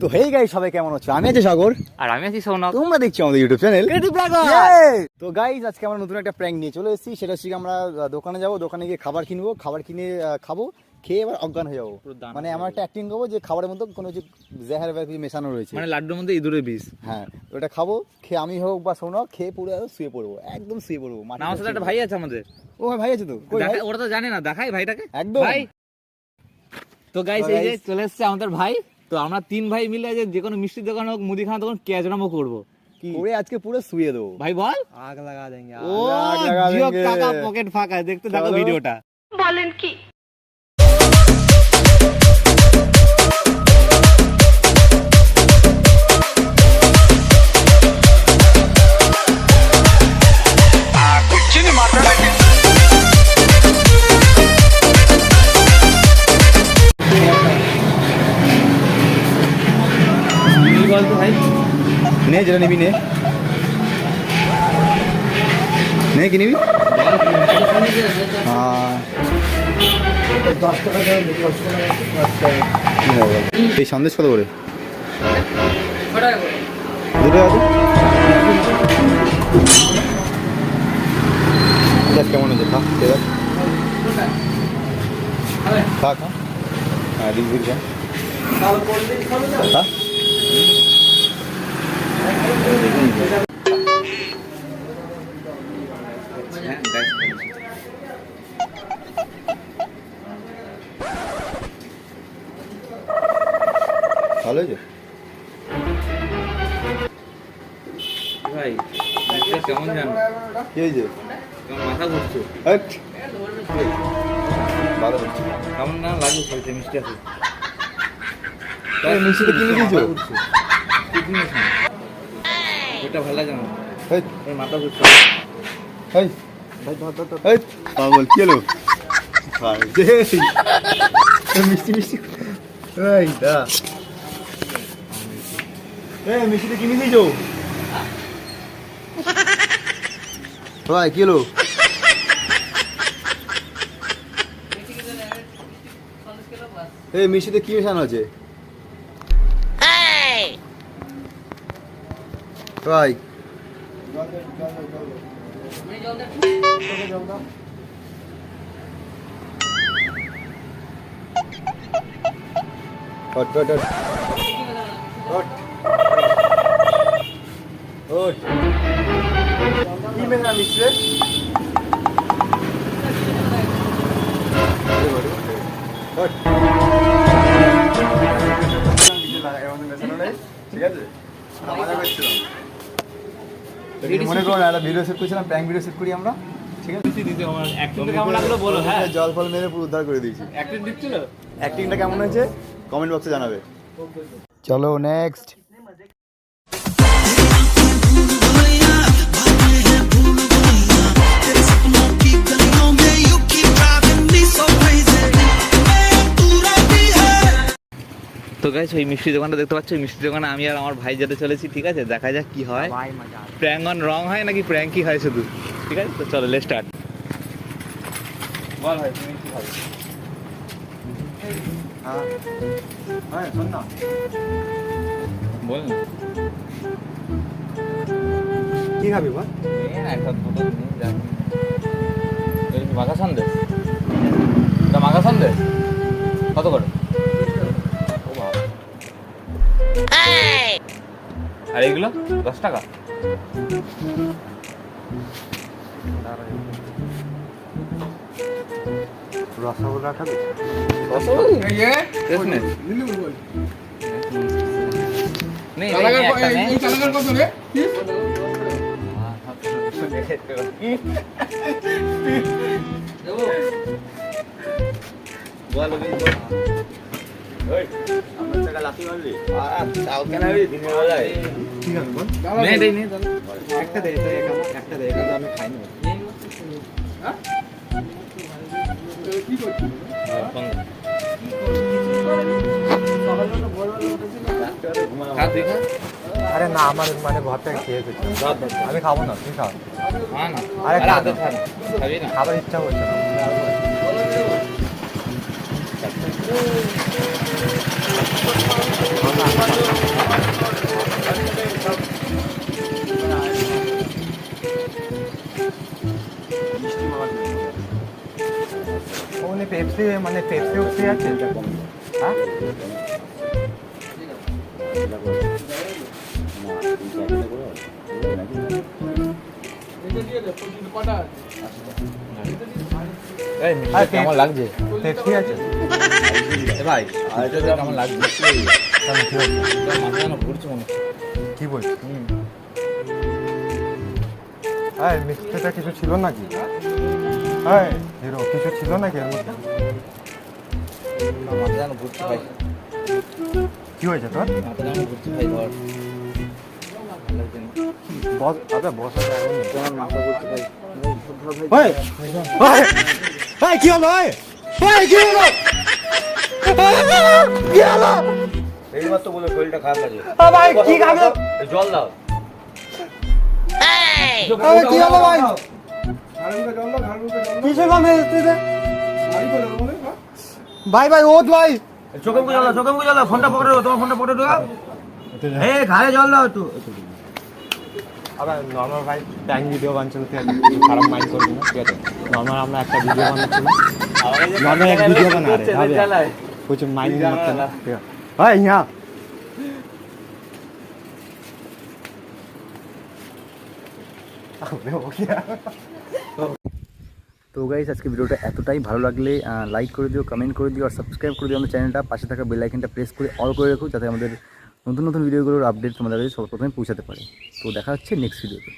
তো hey guys, সবাই কেমন আছো? আমি আছি সাগর আর আমি আছি সৌনক। তোমরা দেখছো আমাদের ইউটিউব চ্যানেল ক্রিয়েটিভ ব্লগার। তো গাইস, আজকে আমরা নতুন একটা প্র্যাঙ্ক নিয়ে চলে এসেছি। সেটা হচ্ছে আমরা দোকানে যাব, দোকানে গিয়ে খাবার কিনবো, খাবার কিনে খাবো, খেয়ে এবার অজ্ঞান হয়ে যাবো। মানে আমার একটা অ্যাক্টিং করবো যে খাবারের মধ্যে কোনো কিছু জেহার বা কিছু মেশানো রয়েছে, মানে লাড্ডুর মধ্যে ইঁদুরের বিষ। হ্যাঁ, ওটা খাবো, খেয়ে আমি হোক বা সৌনক খেয়ে পুরো শুয়ে পড়বো, একদম শুয়ে পড়বো। আমার সাথে একটা ভাই আছে আমাদের। ও ভাই আছে তো? কই ভাই? ওরা তো জানে না, দেখাই ভাইটাকে একদম ভাই। তো গাইস এই যে চলে এসেছে আমাদের ভাই। তো আমরা তিন ভাই মিলে যে কোনো মিষ্টির দোকান হোক, মুদিখানা দোকান, ক্যাজরামও করবো। কি করে আজকে পুরো শুয়ে দেবো ভাই, বল। আগ লাগা দেंगे। ও জিও কাকা পকেট ফাঁকা, দেখতে থাকো ভিডিওটা। বলেন কি? বল তো ভাই, নে যেটা নিবি নে কি নিবি? এই সন্দেশ কত করে? 2 টাকা। কেমন হয়েছে? খা খা খা। হ্যাঁ দিন খা। ভালো হয়েছে ভাই কেমন জানো? কি হয়েছে? মাথা ঘুরছে। ভালো হচ্ছে। কেমন না লাগে? খেলতে মিষ্টি আছে। মিষ্টিটা কিনে দিয়েছো? ওটা ভালো লাগে না, মাথা ঘুরছে। পাগল কি হলো? মিষ্টি মিষ্টি মিষ্টিটা কিনে দিয়েছো ভাই? কি হলো? এই মিষ্টিতে কি মেশানো আছে ভাই? কি মেশানো মিষ্টি? ঠিক আছে, মজা করছিলাম। মনে করো একটা ভিডিও শুট করছিলাম, প্র্যাঙ্ক ভিডিও শুট করি আমরা, ঠিক আছে? কেমন লাগলো বলো। হ্যাঁ, জল ফল মেরে পুরো উদ্ধার করে দিয়েছি। অ্যাক্টিংটা কেমন হয়েছে কমেন্ট বক্সে জানাবে। চলো নেক্সট। তো গাইস, ওই মিষ্টি দোকানটা দেখতে পাচ্ছ, ওই মিষ্টি দোকানে আমি আর আমার ভাই যেতে চলেছি। ঠিক আছে, দেখা যাক কি হয়। প্র্যাঙ্ক অন রং হয় নাকি প্র্যাঙ্কই হয় শুধু। ঠিক আছে, তো চলো লেটস স্টার্ট। বল ভাই, তুমি কি খাবে? হ্যাঁ শোন না, বল না কি খাবি বল? মাখা সন্দেশ, মাখা সন্দেশ কত করে? আর এগুলো 10 টাকা। রসগোল্লা খাবি? একটা দে, আমি খাই না। আরে না, আমার মানে ঘর থেকে খেয়ে ফেলছি, আমি খাবো না, তুই খাও। আরে খাবার ইচ্ছা করছে না। পেপসি মানে পেপসি উঠতে আছে হ্যাঁ কেমন লাগছে পেপসি আছে ভাই কেমন লাগছে কি বলছিস হ্যাঁ মিষ্টিটা কিছু ছিল নাকি হ্যাঁ হিরো কিছু ছিল নাকি এর মধ্যে কি হয়েছে তোর বস আবে বসা যায় কি হলো কি হলো কি হলো এইমাত্র বলে শরীরটা খারাপ লাগে ভাই কি খাবে জল দাও কি হলো ভাই কিসে কমে ভাই ভাই ওঠ ভাই চোখে মুখে জল দাও ফোনটা পকেটে তোমার ফোনটা পকেটে ঢোকা এই ঘাড়ে জল দাও একটু আবার নর্মাল ভাই ট্যাঙ্ক ভিডিও বানছিল তুই খারাপ মাইন্ড করবি না ঠিক আছে নর্মাল আমরা একটা ভিডিও বানাচ্ছিলাম নর্মাল এক ভিডিও বানা রে कुछ माइंड मत करना हां यहां তো গাইস আজকে ভিডিওটা এতটাই ভালো লাগলে লাইক করে দিও কমেন্ট করে দিও আর সাবস্ক্রাইব করে দিও আমাদের চ্যানেলটা পাশে থাকা বেল আইকনটা প্রেস করে অল করে রাখো যাতে আমাদের নতুন নতুন ভিডিওগুলোর আপডেট তোমাদের কাছে সর্বপ্রথমে পৌঁছাতে পারে তো দেখা হচ্ছে নেক্সট ভিডিওতে